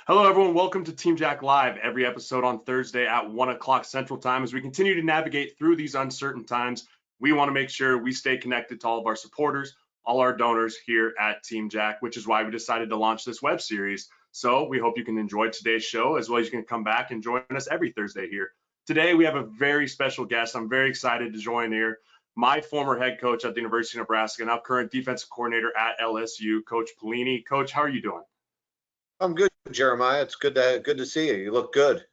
Hello, everyone. Welcome to Team Jack Live, every episode on Thursday at 1 o'clock Central Time. As we continue to navigate through these uncertain times, we want to make sure we stay connected to all of our supporters, all our donors here at Team Jack, which is why we decided to launch this web series. So we hope you can enjoy today's show, as well as you can come back and join us every Thursday here. Today, we have a very special guest. I'm very excited to join here. My former head coach at the University of Nebraska, now current defensive coordinator at LSU, Coach Pelini. Coach, how are you doing? I'm good, Jeremiah. It's good to see you. You look good.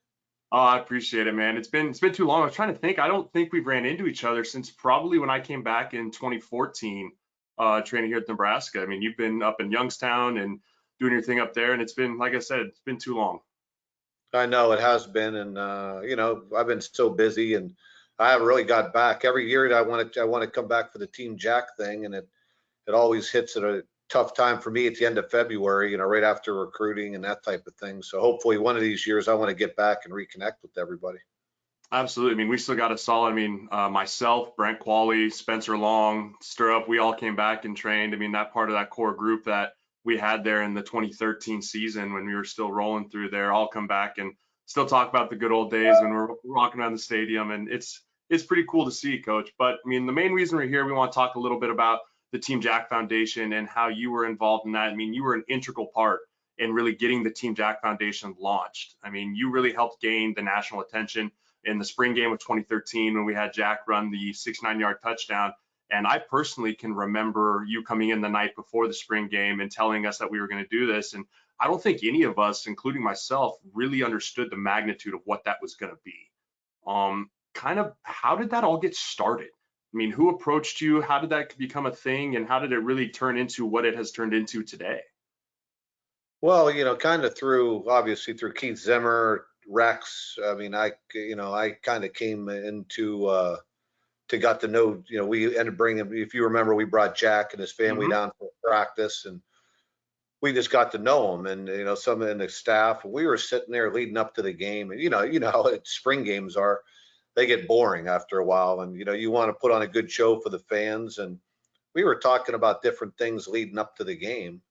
Oh, I appreciate it, man. It's been too long. I was trying to think. I don't think we've ran into each other since probably when I came back in 2014, training here at Nebraska. I mean, you've been up in Youngstown and doing your thing up there, and it's been, like I said, it's been too long. I know it has been, and I've been so busy, and I haven't really got back. Every year I want to come back for the Team Jack thing, and it always hits at a tough time for me at the end of February, right after recruiting and that type of thing. So hopefully one of these years I want to get back and reconnect with everybody. Absolutely. I mean, we still got a solid. I mean, myself, Brent Qualley, Spencer Long, Stirrup, we all came back and trained. I mean, that part of that core group that we had there in the 2013 season when we were still rolling through there, all come back and still talk about the good old days when we're rocking around the stadium. And it's pretty cool to see, Coach. But I mean, the main reason we're here, we want to talk a little bit about the Team Jack Foundation and how you were involved in that. I mean, you were an integral part in really getting the Team Jack Foundation launched. I mean, you really helped gain the national attention in the spring game of 2013 when we had Jack run the 69-yard touchdown. And I personally can remember you coming in the night before the spring game and telling us that we were going to do this. And I don't think any of us, including myself, really understood the magnitude of what that was going to be. Kind of how did that all get started? I mean, who approached you? How did that become a thing? And how did it really turn into what it has turned into today? Well, kind of obviously through Keith Zimmer, Rex. I mean, I kind of came into to got to know. We ended up bringing. If you remember, we brought Jack and his family Mm-hmm. down for practice, and we just got to know him. And some in the staff. We were sitting there leading up to the game, and how spring games are. They get boring after a while, and you want to put on a good show for the fans. And we were talking about different things leading up to the game.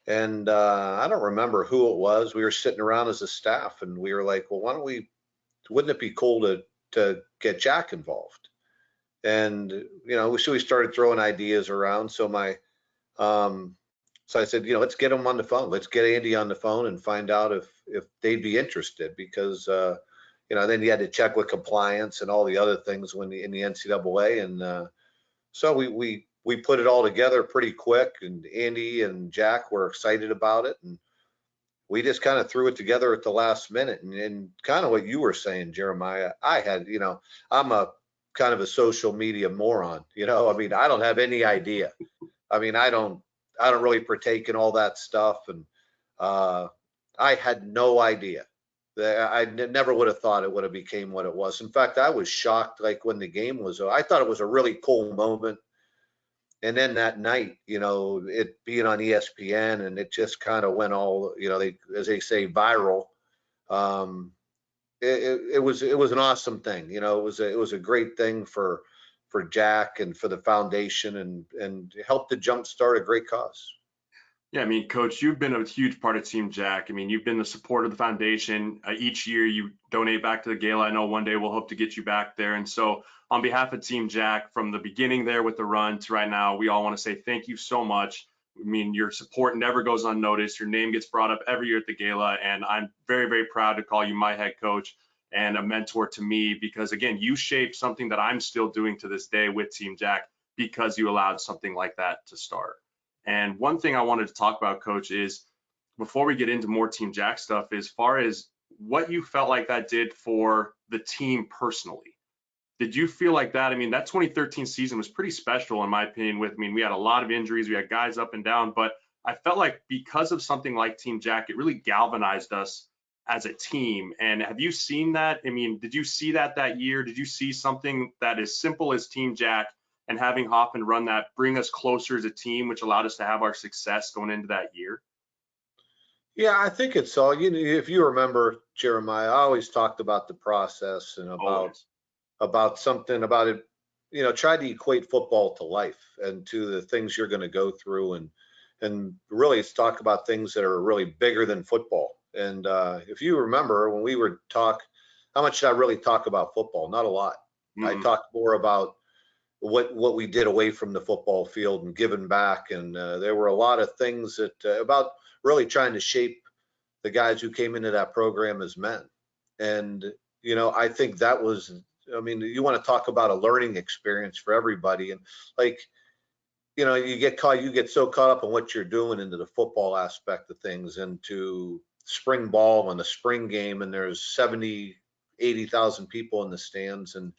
And I don't remember who it was. We were sitting around as a staff, and we were like, "Well, wouldn't it be cool to get Jack involved?" And so we started throwing ideas around. So I said, let's get him on the phone. Let's get Andy on the phone and find out if they'd be interested, because then you had to check with compliance and all the other things in the NCAA, and so we put it all together pretty quick, and Andy and Jack were excited about it, and we just kind of threw it together at the last minute. And kind of what you were saying, Jeremiah, I'm a kind of a social media moron. I mean, I don't have any idea. I mean, I don't really partake in all that stuff, and I had no idea. I never would have thought it would have became what it was. In fact, I was shocked, like when the game was. I thought it was a really cool moment. And then that night, it being on ESPN, and it just kind of went all, as they say, viral. Um, it was an awesome thing. It was a great thing for Jack and for the foundation, and helped to jumpstart a great cause. Yeah, I mean, Coach, you've been a huge part of Team Jack. I mean, you've been the support of the foundation. Each year you donate back to the gala. I know one day we'll hope to get you back there. And so on behalf of Team Jack, from the beginning there with the run to right now, we all want to say thank you so much. I mean, your support never goes unnoticed. Your name gets brought up every year at the gala, and I'm very, very proud to call you my head coach and a mentor to me, because again, you shaped something that I'm still doing to this day with Team Jack because you allowed something like that to start. And one thing I wanted to talk about, Coach, is before we get into more Team Jack stuff, as far as what you felt like that did for the team personally. Did you feel like that? I mean, that 2013 season was pretty special, in my opinion. We had a lot of injuries, we had guys up and down, but I felt like because of something like Team Jack, it really galvanized us as a team. And have you seen that? I mean, did you see that year? Did you see something that is simple as Team Jack and having Hoffman run that bring us closer as a team, which allowed us to have our success going into that year? Yeah, I think it's all, if you remember, Jeremiah, I always talked about the process, and Always. about something about it, try to equate football to life and to the things you're going to go through, and really talk about things that are really bigger than football. And if you remember when we were how much did I really talk about football? Not a lot. I Mm-hmm. talked more about what we did away from the football field and giving back. And there were a lot of things that about really trying to shape the guys who came into that program as men. And, I think that was, I mean, you want to talk about a learning experience for everybody. And like, you get so caught up in what you're doing into the football aspect of things, into spring ball and the spring game, and there's 70, 80,000 people in the stands. And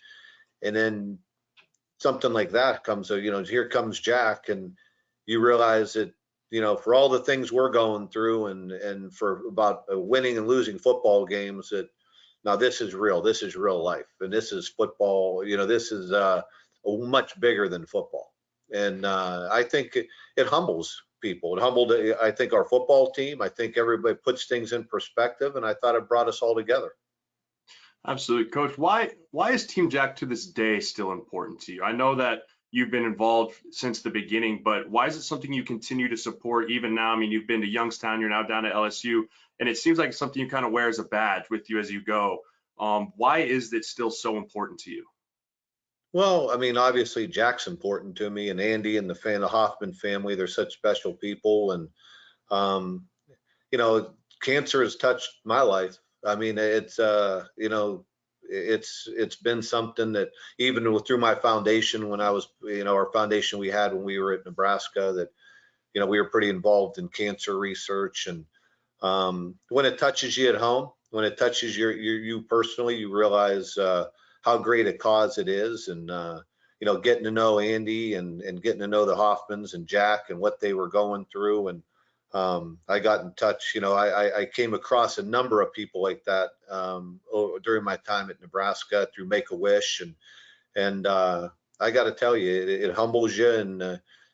then something like that comes, here comes Jack, and you realize that, for all the things we're going through, and for about winning and losing football games, that now this is real. This is real life, and this is football. This is much bigger than football. And I think it humbles people. It humbled, I think, our football team. I think everybody puts things in perspective, and I thought it brought us all together. Absolutely. Coach, why is Team Jack to this day still important to you? I know that you've been involved since the beginning, but why is it something you continue to support even now? I mean, you've been to Youngstown, you're now down at LSU, and it seems like something you kind of wear as a badge with you as you go. Why is it still so important to you? Well, I mean, obviously Jack's important to me, and Andy and the Hoffman family. They're such special people, and um, cancer has touched my life. I mean, it's been something that even through my foundation, when I was, our foundation we had when we were at Nebraska, that, we were pretty involved in cancer research. And when it touches you at home, when it touches you personally, you realize how great a cause it is. And, getting to know Andy, and getting to know the Hoffmans and Jack and what they were going through. And I got in touch, I came across a number of people like that during my time at Nebraska through Make-A-Wish. And I got to tell you, it humbles you, and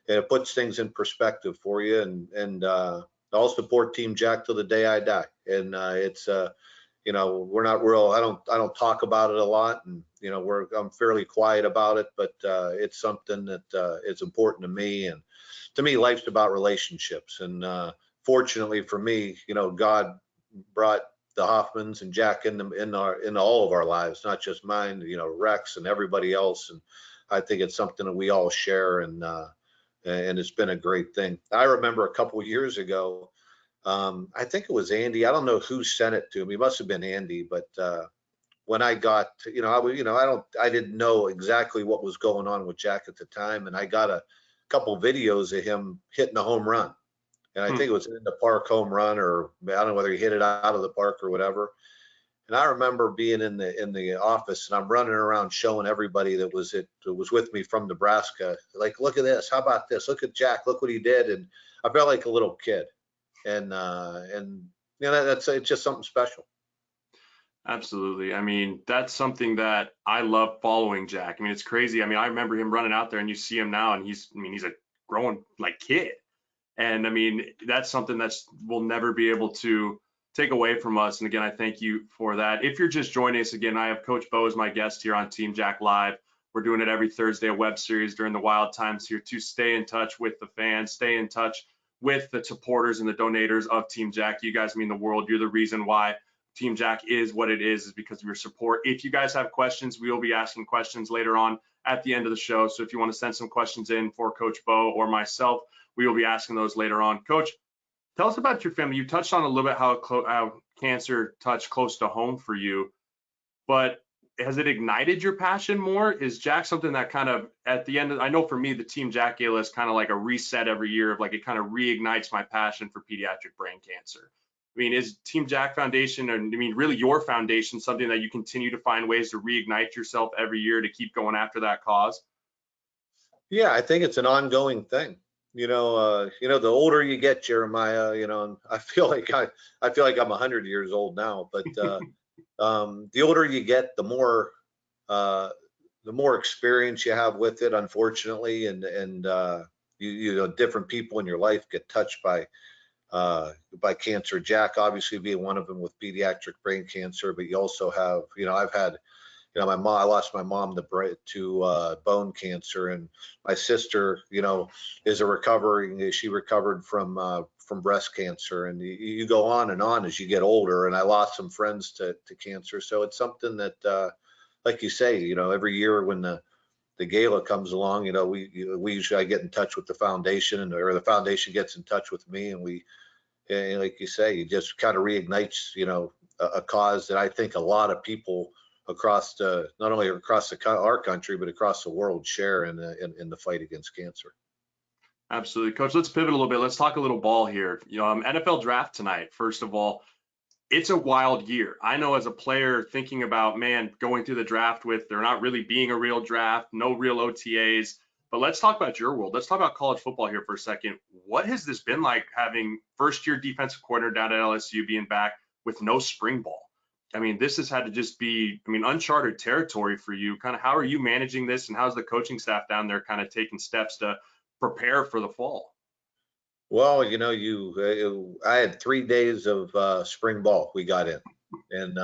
it puts things in perspective for you. And I'll support Team Jack till the day I die. And it's we're not real. I don't talk about it a lot, and I'm fairly quiet about it. But it's something that is important to me. And to me, life's about relationships. And fortunately for me, God brought the Hoffmans and Jack in all of our lives, not just mine. Rex and everybody else. And I think it's something that we all share, and it's been a great thing. I remember a couple of years ago, I think it was Andy. I don't know who sent it to me. It must have been Andy. But when I got, I didn't know exactly what was going on with Jack at the time, and I got a couple videos of him hitting a home run. And I think it was in the park home run, or I don't know whether he hit it out of the park or whatever. And I remember being in the office, and I'm running around showing everybody that was with me from Nebraska, like, look at this, how about this? Look at Jack, look what he did. And I felt like a little kid. And it's just something special. Absolutely. I mean, that's something that I love following Jack. I mean, it's crazy. I mean, I remember him running out there, and you see him now, and he's a growing like kid. And I mean, that's something that's we'll never be able to take away from us. And again, I thank you for that. If you're just joining us again, I have Coach Bo as my guest here on Team Jack Live. We're doing it every Thursday, a web series during the wild times here to stay in touch with the fans, stay in touch with the supporters and the donators of Team Jack. You guys mean the world. You're the reason why Team Jack is what it is because of your support. If you guys have questions, we will be asking questions later on at the end of the show. So if you want to send some questions in for Coach Bo or myself, we will be asking those later on. Coach, tell us about your family. You touched on a little bit how cancer touched close to home for you, but has it ignited your passion more? Is Jack something that kind of at the end I know for me, the Team Jack Gala is kind of like a reset every year of like it kind of reignites my passion for pediatric brain cancer. I mean, is Team Jack Foundation, and I mean, really your foundation, something that you continue to find ways to reignite yourself every year to keep going after that cause? Yeah, I think it's an ongoing thing. The older you get, Jeremiah, I feel like I'm 100 years old now. But the older you get, uh, the more experience you have with it, unfortunately. And different people in your life get touched by cancer. Jack obviously being one of them with pediatric brain cancer, but you also have, I've had I lost my mom to bone cancer, and my sister, she recovered from breast cancer, and you go on and on as you get older. And I lost some friends to cancer, so it's something that, like you say, every year when the gala comes along, we usually I get in touch with the foundation, or the foundation gets in touch with me, and like you say, it just kind of reignites, a cause that I think a lot of people not only across our country, but across the world share in the fight against cancer. Absolutely. Coach, let's pivot a little bit. Let's talk a little ball here. NFL draft tonight. First of all, it's a wild year. I know as a player thinking about, man, going through the draft with there not really being a real draft, no real OTAs. But let's talk about your world. Let's talk about college football here for a second. What has this been like having first-year defensive coordinator down at LSU being back with no spring ball? I mean, this has had to just be, uncharted territory for you. Kind of how are you managing this, and how's the coaching staff down there kind of taking steps to prepare for the fall? Well, I had 3 days of spring ball we got in, and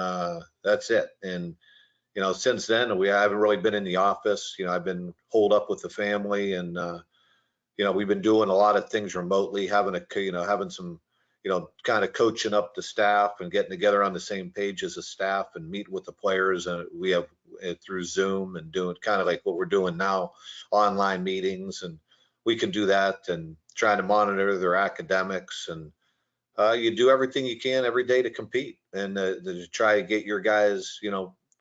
that's it. And since then I haven't really been in the office. I've been holed up with the family, and we've been doing a lot of things remotely, having some, kind of coaching up the staff and getting together on the same page as a staff and meeting with the players. And we have through Zoom and doing kind of like what we're doing now, online meetings, and we can do that and trying to monitor their academics. And you do everything you can every day to compete and to try to get your guys,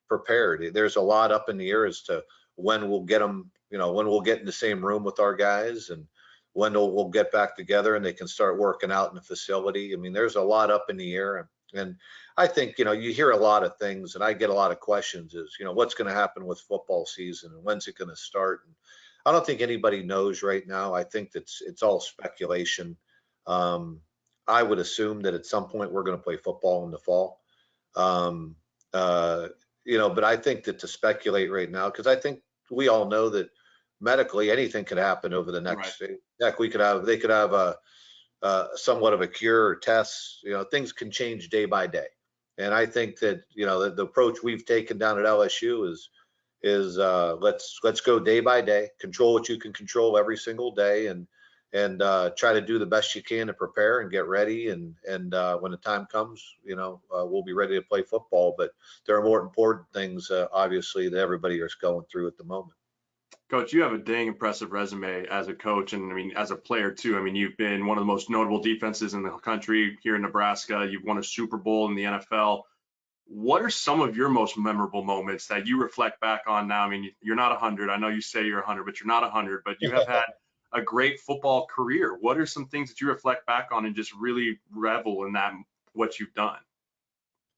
prepared. There's a lot up in the air as to when we'll get them, when we'll get in the same room with our guys, and when we'll get back together and they can start working out in the facility. There's a lot up in the air. And I think, you hear a lot of things, and I get a lot of questions is, what's going to happen with football season and when's it going to start? And I don't think anybody knows right now. I think it's all speculation. I would assume that at some point we're going to play football in the fall. But I think that to speculate right now, because I think we all know that medically anything could happen over the next. Right. Heck, they could have somewhat of a cure or tests. Things can change day by day, and I think that the approach we've taken down at LSU is let's go day by day, control what you can control every single day, and try to do the best you can to prepare and get ready. And when the time comes, we'll be ready to play football. But there are more important things, obviously, that everybody is going through at the moment. Coach, you have a dang impressive resume as a coach, and as a player too. You've been one of the most notable defenses in the country here in Nebraska. You've won a Super Bowl in the NFL. What are some of your most memorable moments that you reflect back on now? You're not 100. I know you say you're 100, but you're not 100. But you have had a great football career. What are some things that you reflect back on and just really revel in that, what you've done?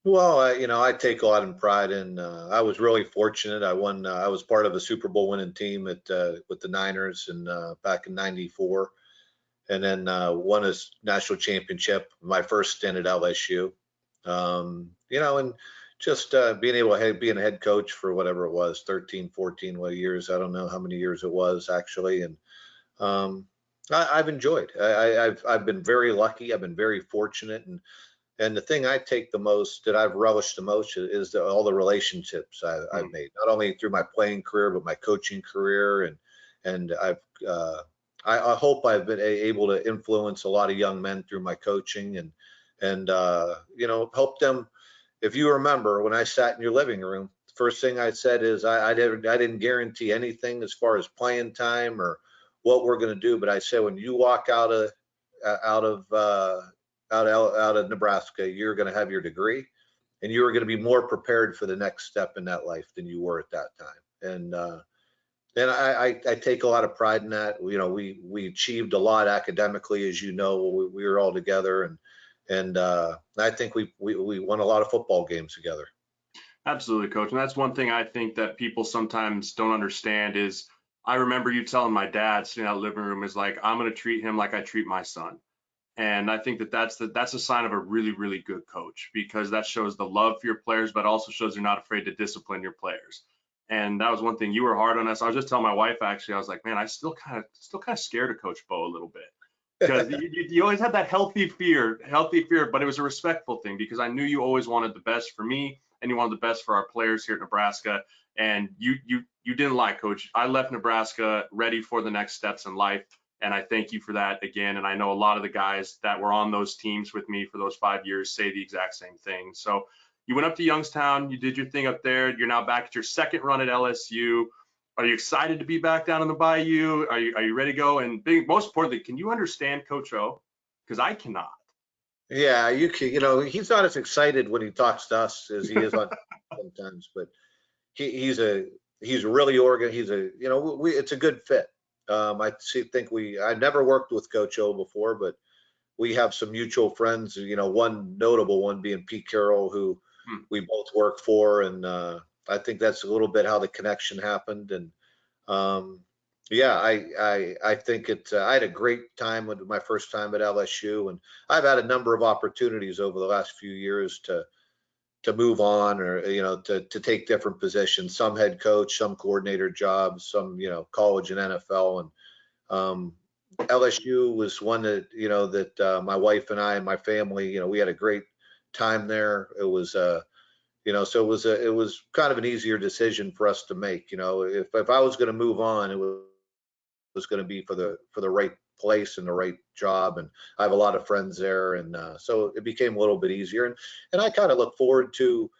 Well, I take a lot of pride in. I was really fortunate. I won. I was part of a Super Bowl winning team with the Niners, and back in '94, and then won a national championship my first stint at LSU. And just being able to be a head coach for whatever it was, 13, 14 years. I don't know how many years it was actually, and I've enjoyed. I've been very lucky. I've been very fortunate, and the thing I take the most, that I've relished the most, is all the relationships I've made, not only through my playing career, but my coaching career. And I hope I've been able to influence a lot of young men through my coaching and help them. If you remember, when I sat in your living room, the first thing I said is I didn't guarantee anything as far as playing time or what we're going to do, but I said when you walk out of Nebraska, you're going to have your degree, and you're going to be more prepared for the next step in that life than you were at that time. And I take a lot of pride in that. We achieved a lot academically, as you know. We were all together, and I think we won a lot of football games together. Absolutely, Coach. And that's one thing I think that people sometimes don't understand is I remember you telling my dad sitting in that living room is like, I'm going to treat him like I treat my son. And I think that that's a sign of a really, really good coach, because that shows the love for your players, but also shows you're not afraid to discipline your players. And that was one thing you were hard on us. I was just telling my wife, actually, I was like, man, I still kind of scared of Coach Bo a little bit, because you always had that healthy fear, but it was a respectful thing, because I knew you always wanted the best for me. and you wanted the best for our players here at Nebraska. And you didn't lie, Coach. I left Nebraska ready for the next steps in life, and I thank you for that again. And I know a lot of the guys that were on those teams with me for those 5 years say the exact same thing. So you went up to Youngstown, you did your thing up there. You're now back at your second run at LSU. Are you excited to be back down in the Bayou? Are you ready to go? And most importantly, can you understand Coach O? Because I cannot. Yeah, he's not as excited when he talks to us as he is on sometimes, but he's really organized. It's a good fit. I never worked with Coach O before, but we have some mutual friends, one notable one being Pete Carroll, who we both work for. And I think that's a little bit how the connection happened. And yeah, I think I had a great time with my first time at LSU, and I've had a number of opportunities over the last few years to move on, or to take different positions, some head coach, some coordinator jobs, some college and NFL. And LSU was one that my wife and I and my family, we had a great time there. It was so it was kind of an easier decision for us to make. If I was going to move on, it was going to be for the right place and the right job. And I have a lot of friends there, and so it became a little bit easier. And I kind of look forward to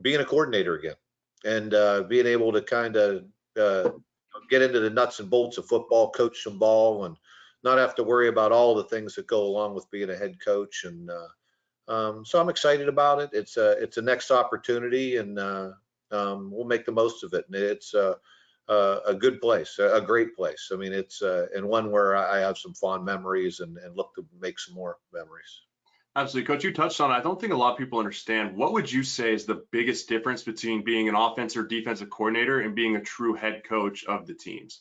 being a coordinator again, and being able to kind of get into the nuts and bolts of football, coach some ball, and not have to worry about all the things that go along with being a head coach. And so I'm excited about it. It's a next opportunity, and we'll make the most of it. And it's a good place, a great place. I mean, it's and one where I have some fond memories, and look to make some more memories. Absolutely, Coach. You touched on it. I don't think a lot of people understand. What would you say is the biggest difference between being an offensive or defensive coordinator and being a true head coach of the teams?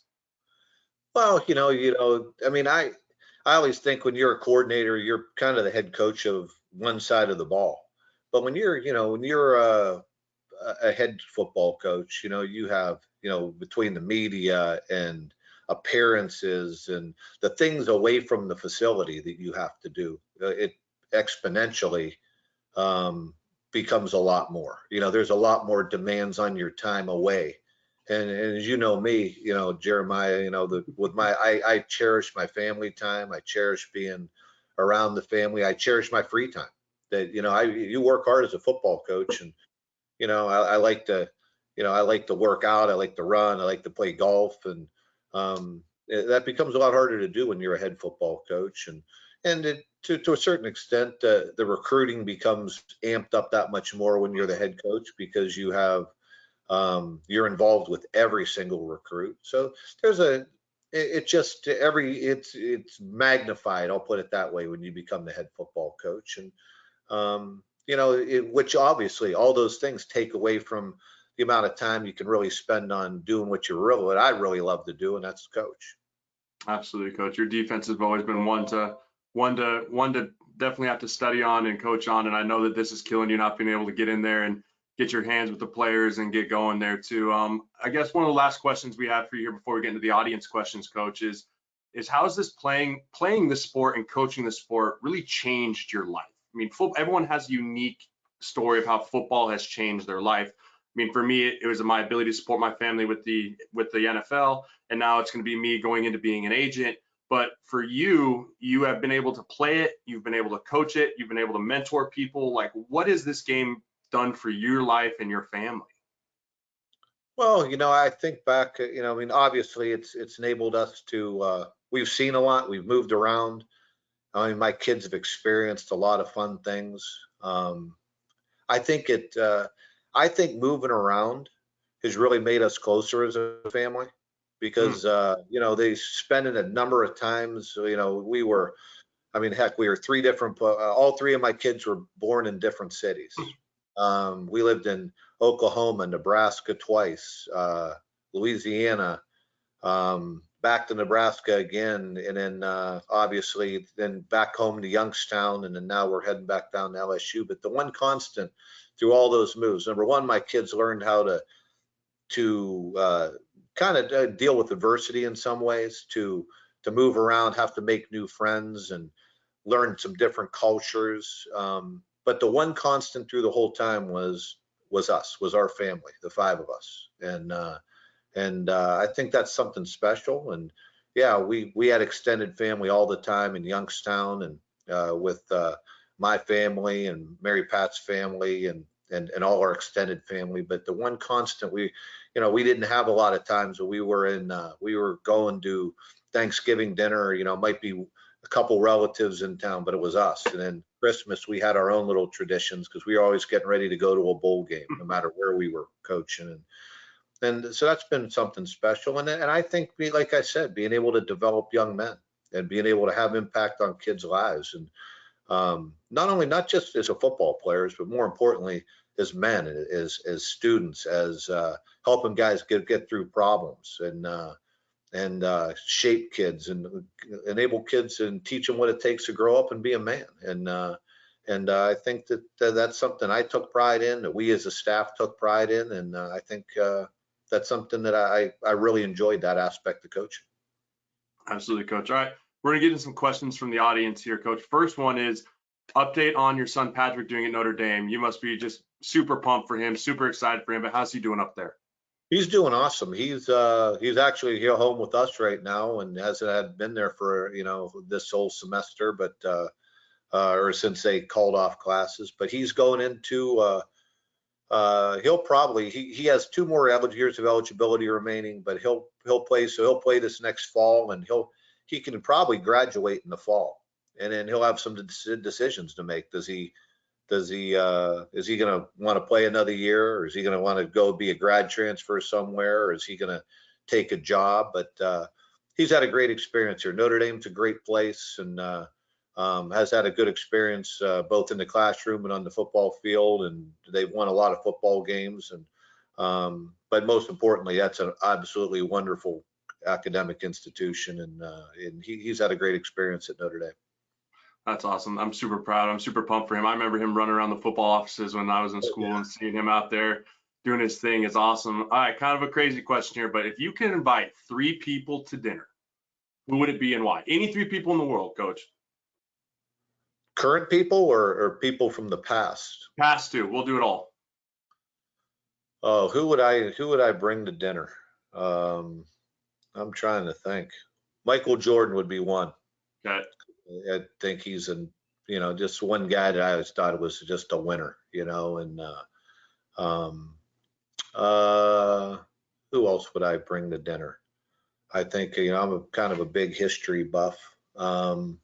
Well, I mean, I always think when you're a coordinator, you're kind of the head coach of one side of the ball. But when you're a head football coach, you have, between the media and appearances and the things away from the facility that you have to do, it exponentially becomes a lot more. There's a lot more demands on your time away. And as you know me, Jeremiah, I cherish my family time. I cherish being around the family. I cherish my free time. That you work hard as a football coach, and I like to work out. I like to run. I like to play golf, and that becomes a lot harder to do when you're a head football coach. And to a certain extent, the recruiting becomes amped up that much more when you're the head coach, because you're involved with every single recruit. So it's magnified. I'll put it that way when you become the head football coach. And which obviously all those things take away from the amount of time you can really spend on doing what I really love to do, and that's coach. Absolutely, Coach. Your defense has always been one to definitely have to study on and coach on. And I know that this is killing you not being able to get in there and get your hands with the players and get going there too. I guess one of the last questions we have for you here before we get into the audience questions, Coach, is how has this playing the sport and coaching the sport really changed your life? I mean, everyone has a unique story of how football has changed their life. I mean, for me, it was my ability to support my family with the NFL, and now it's going to be me going into being an agent. But for you, you have been able to play it, you've been able to coach it, you've been able to mentor people. Like, what is this game done for your life and your family? Well, I think back, I mean, obviously it's enabled us to, we've seen a lot, we've moved around. I mean, my kids have experienced a lot of fun things. I think I think moving around has really made us closer as a family, because, they spending a number of times, I mean, heck, we were all three of my kids were born in different cities. We lived in Oklahoma, Nebraska twice, Louisiana, back to Nebraska again, and then obviously then back home to Youngstown, and then now we're heading back down to LSU. But the one constant through all those moves, number one, my kids learned how to kind of deal with adversity in some ways, to move around, have to make new friends, and learn some different cultures. But the one constant through the whole time was was us, was our family, the 5 of us. And I think that's something special. And yeah, we had extended family all the time in Youngstown, and with my family and Mary Pat's family, and all our extended family. But the one constant, we didn't have a lot of times where we were going to Thanksgiving dinner, might be a couple relatives in town, but it was us. And then Christmas, we had our own little traditions because we were always getting ready to go to a bowl game, no matter where we were coaching. And so that's been something special. And I think, like I said, being able to develop young men and being able to have impact on kids' lives. And not just as a football players, but more importantly, as men, as students, as helping guys get through problems, and shape kids and enable kids and teach them what it takes to grow up and be a man. And I think that's something I took pride in, that we as a staff took pride in. And I think that's something that I really enjoyed, that aspect of coaching. Absolutely, Coach. All right, we're going to get into some questions from the audience here, Coach. First one is update on your son Patrick doing at Notre Dame. You must be just super pumped for him, super excited for him, but how's he doing up there? He's doing awesome. He's actually here home with us right now, and hasn't been there for this whole semester, but or since they called off classes. But he's going into he has 2 more years of eligibility remaining, but he'll play. So he'll play this next fall, and he can probably graduate in the fall, and then he'll have some decisions to make. Is he going to want to play another year, or is he going to want to go be a grad transfer somewhere, or is he going to take a job? But he's had a great experience here. Notre Dame's a great place, and has had a good experience both in the classroom and on the football field, and they've won a lot of football games. And but most importantly, that's an absolutely wonderful academic institution, and he's had a great experience at Notre Dame. That's awesome. I'm super proud. I'm super pumped for him. I remember him running around the football offices when I was in school, and seeing him out there doing his thing is awesome. All right, kind of a crazy question here, but if you can invite 3 people to dinner, who would it be and why? Any 3 people in the world, Coach. Current people or people from the past? Past 2. We'll do it all. Oh, who would I bring to dinner? I'm trying to think. Michael Jordan would be one. Okay. I think he's just one guy that I always thought was just a winner, and who else would I bring to dinner? I think, I'm a kind of a big history buff. Probably,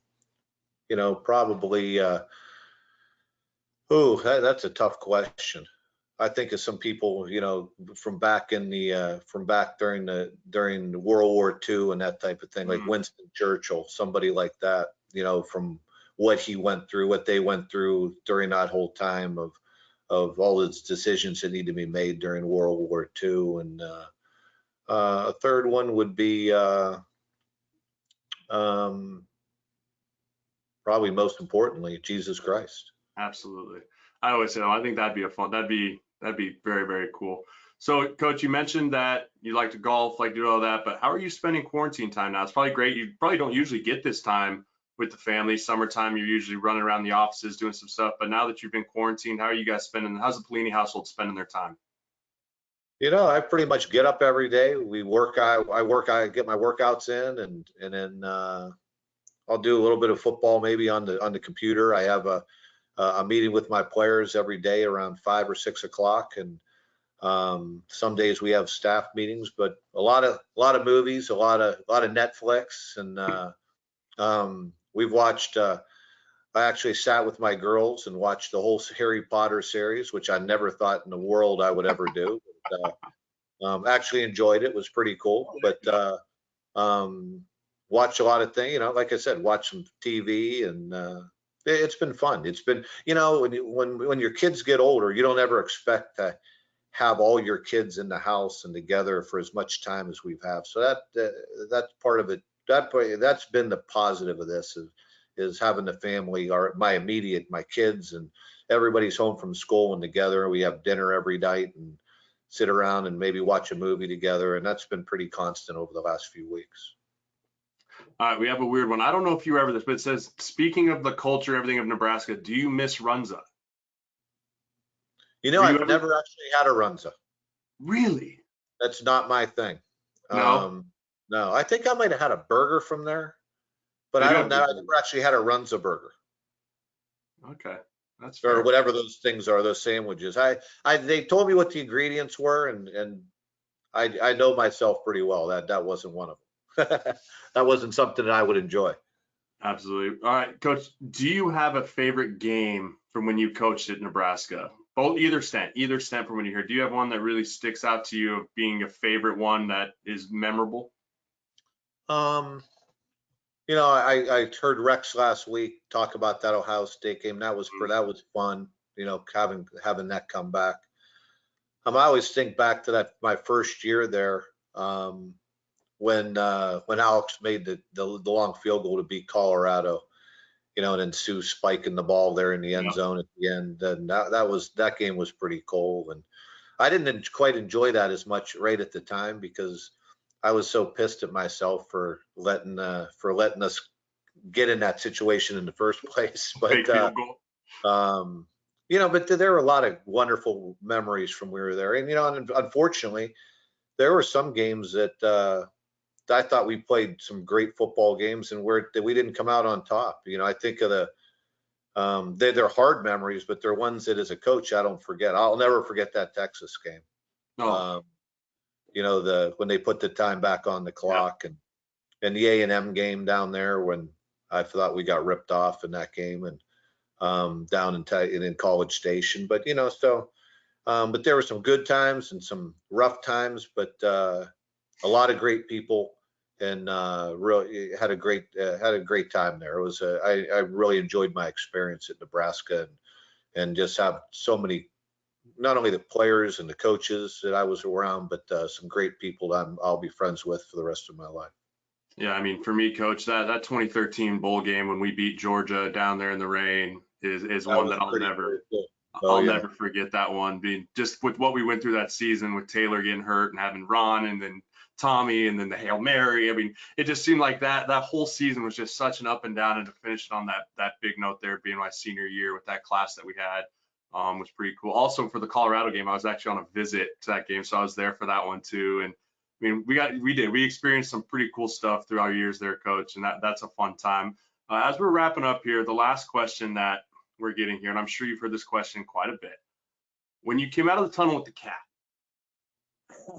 that's a tough question. I think of some people, from back during World War II and that type of thing, like Winston Churchill, somebody like that, from what he went through, what they went through during that whole time of all the decisions that need to be made during World War II. And a third one would be probably most importantly, Jesus Christ. Absolutely. I always say, I think that'd be very, very cool. So, Coach, you mentioned that you like to golf, like to do all that, but how are you spending quarantine time now? It's probably great. You probably don't usually get this time with the family. Summertime, you're usually running around the offices doing some stuff. But now that you've been quarantined, how are you guys how's the Pelini household spending their time? I pretty much get up every day. We work. I get my workouts in, and then I'll do a little bit of football maybe on the computer. I have a meeting with my players every day around 5 or 6 o'clock, and some days we have staff meetings, but a lot of movies, a lot of Netflix, and we've watched. I actually sat with my girls and watched the whole Harry Potter series, which I never thought in the world I would ever do. But, actually enjoyed it. It was pretty cool. But watched a lot of things. Like I said, watch some TV, and it's been fun. It's been, when your kids get older, you don't ever expect to have all your kids in the house and together for as much time as we've had. So that's part of it. That's been the positive of this is having the family, or my kids, and everybody's home from school and together. We have dinner every night and sit around and maybe watch a movie together. And that's been pretty constant over the last few weeks. All right, we have a weird one. I don't know if you ever this, but it says, speaking of the culture, everything of Nebraska, do you miss runsup? You know, Were you I've ever never actually had a runza. really? That's not my thing. No, No, I think I might have had a burger from there, but they I do don't have know. good I burgers. never actually had a runza burger Okay, that's or fair. whatever those things are, those sandwiches. They told me what the ingredients were, and I know myself pretty well. That wasn't one of them. That wasn't something that I would enjoy. Absolutely. All right, Coach, do you have a favorite game from when you coached at Nebraska? Both, either stent from when you're here. Do you have one that really sticks out to you of being a favorite one that is memorable? Um, I heard Rex last week talk about that Ohio State game. That was fun. Having that come back. I always think back to that my first year there, when Alex made the long field goal to beat Colorado. And then Sue spiking the ball there in the end Yeah. zone at the end. And that game was pretty cool. And I didn't quite enjoy that as much right at the time because I was so pissed at myself for letting us get in that situation in the first place. Fake field goal. Um, but there were a lot of wonderful memories from we were there. And unfortunately, there were some games that I thought we played some great football games and that we didn't come out on top. I think of they're hard memories, but they're ones that as a coach I don't forget. I'll never forget that Texas game. Oh, Um, when they put the time back on the yeah. clock, and the A&M game down there when I thought we got ripped off in that game, and down in College Station. But but there were some good times and some rough times, but a lot of great people, and really had a great time there. I really enjoyed my experience at Nebraska, and just have so many, not only the players and the coaches that I was around, but some great people that I'll be friends with for the rest of my life. Yeah, I mean, for me, Coach, that 2013 bowl game when we beat Georgia down there in the rain is That one was that I'll pretty never cool. Oh I'll yeah. never forget that one. Being just with what we went through that season with Taylor getting hurt and having Ron and then Tommy and then the Hail Mary. I mean, it just seemed like that whole season was just such an up and down, and to finish it on that big note there, being my senior year with that class that we had, was pretty cool. Also for the Colorado game, I was actually on a visit to that game, so I was there for that one too. And I mean, we experienced some pretty cool stuff through our years there, Coach, and that's a fun time. As we're wrapping up here, the last question that we're getting here, and I'm sure you've heard this question quite a bit. When you came out of the tunnel with the cat,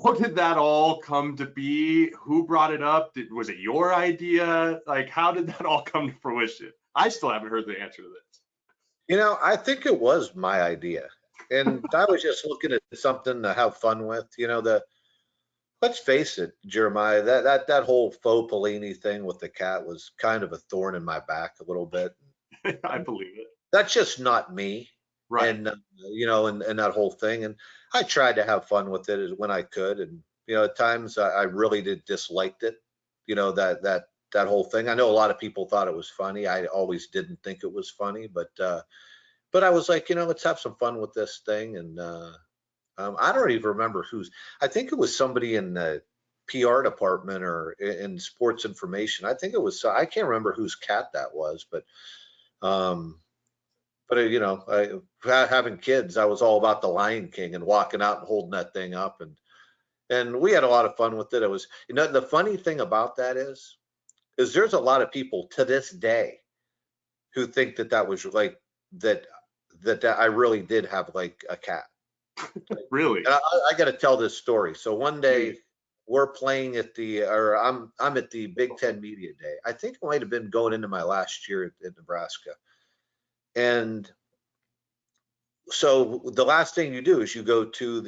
how did that all come to be? Who brought it up? Was it your idea? Like, how did that all come to fruition? I still haven't heard the answer to this. I think it was my idea, and I was just looking at something to have fun with. Let's face it, Jeremiah, that whole faux Pelini thing with the cat was kind of a thorn in my back a little bit. I believe it. That's just not me, Right. and that whole thing. And I tried to have fun with it when I could, and at times I really did disliked it. That whole thing. I know a lot of people thought it was funny. I always didn't think it was funny, but I was like, let's have some fun with this thing. And I don't even remember I think it was somebody in the PR department or in sports information. I think it was, I can't remember whose cat that was, um, having kids, I was all about the Lion King and walking out and holding that thing up. And we had a lot of fun with it. It was, the funny thing about that is there's a lot of people to this day who think that was like, that, that I really did have like a cat. Really? And I got to tell this story. So one Please. day we're playing or I'm at the Big Ten Media Day. I think it might have been going into my last year at Nebraska. And so the last thing you do is you go to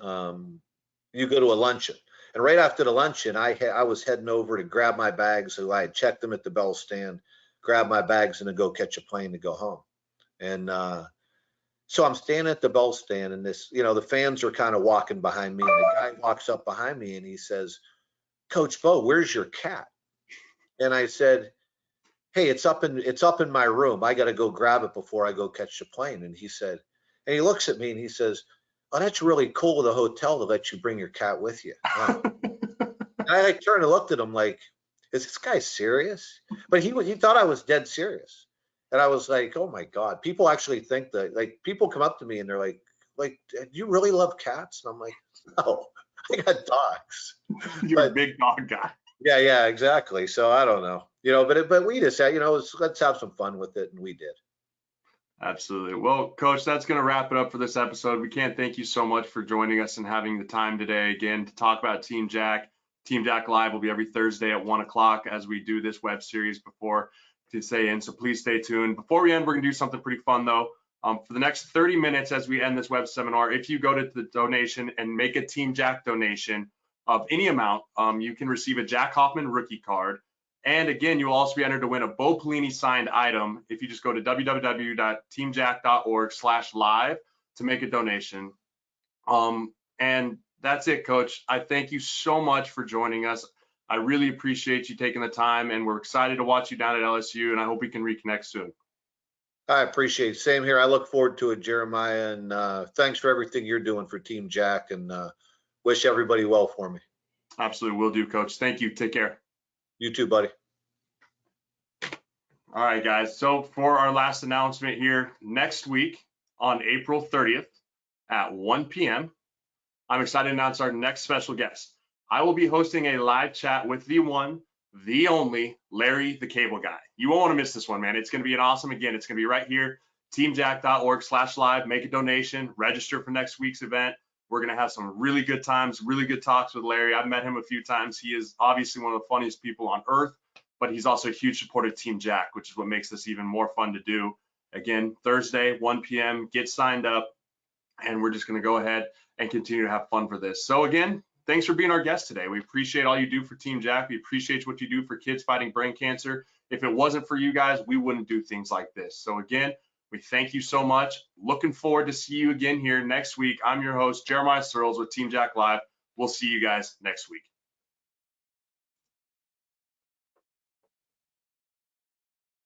a luncheon. And right after the luncheon, I was heading over to grab my bags. So I had checked them at the bell stand, grab my bags, and then go catch a plane to go home. And so I'm standing at the bell stand, and the fans are kind of walking behind me, and the guy walks up behind me and he says, "Coach Bo, where's your cat?" And I said, "Hey, it's up in my room. I got to go grab it before I go catch the plane." And he looks at me and he says, "Oh, that's really cool of the hotel to let you bring your cat with you." And I turned and looked at him like, "Is this guy serious?" But he thought I was dead serious. And I was like, oh my God, people actually think that, like, people come up to me and they're like, do you really love cats? And I'm like, no, I got dogs. You're a big dog guy. Yeah, exactly. So I don't know, but we just said, let's have some fun with it. And we did. Absolutely. Well, Coach, that's going to wrap it up for this episode. We can't thank you so much for joining us and having the time today again to talk about Team Jack. Team Jack Live will be every Thursday at 1 o'clock as we do this web series before to stay in. So please stay tuned. Before we end, we're going to do something pretty fun, though. For the next 30 minutes as we end this web seminar, if you go to the donation and make a Team Jack donation of any amount, you can receive a Jack Hoffman rookie card. And again, you will also be entered to win a Bo Pelini signed item if you just go to www.teamjack.org/live to make a donation. And that's it, Coach. I thank you so much for joining us. I really appreciate you taking the time, and we're excited to watch you down at LSU, and I hope we can reconnect soon. I appreciate it. Same here. I look forward to it, Jeremiah, and thanks for everything you're doing for Team Jack, and wish everybody well for me. Absolutely. Will do, Coach. Thank you. Take care. You too, buddy. All right, guys. So for our last announcement here, next week on April 30th at 1 p.m., I'm excited to announce our next special guest. I will be hosting a live chat with the one, the only Larry the Cable Guy. You won't want to miss this one, man. It's going to be awesome. Again, it's going to be right here, teamjack.org/live. Make a donation, register for next week's event. We're going to have some really good times, really good talks with Larry. I've met him a few times. He is obviously one of the funniest people on earth, but he's also a huge supporter of Team Jack, which is what makes this even more fun to do. Again, Thursday, 1 p.m., get signed up, and we're just going to go ahead and continue to have fun for this. So again, thanks for being our guest today. We appreciate all you do for Team Jack. We appreciate what you do for kids fighting brain cancer. If it wasn't for you guys, we wouldn't do things like this. So again, we thank you so much. Looking forward to see you again here next week. I'm your host, Jeremiah Sirles with Team Jack Live. We'll see you guys next week.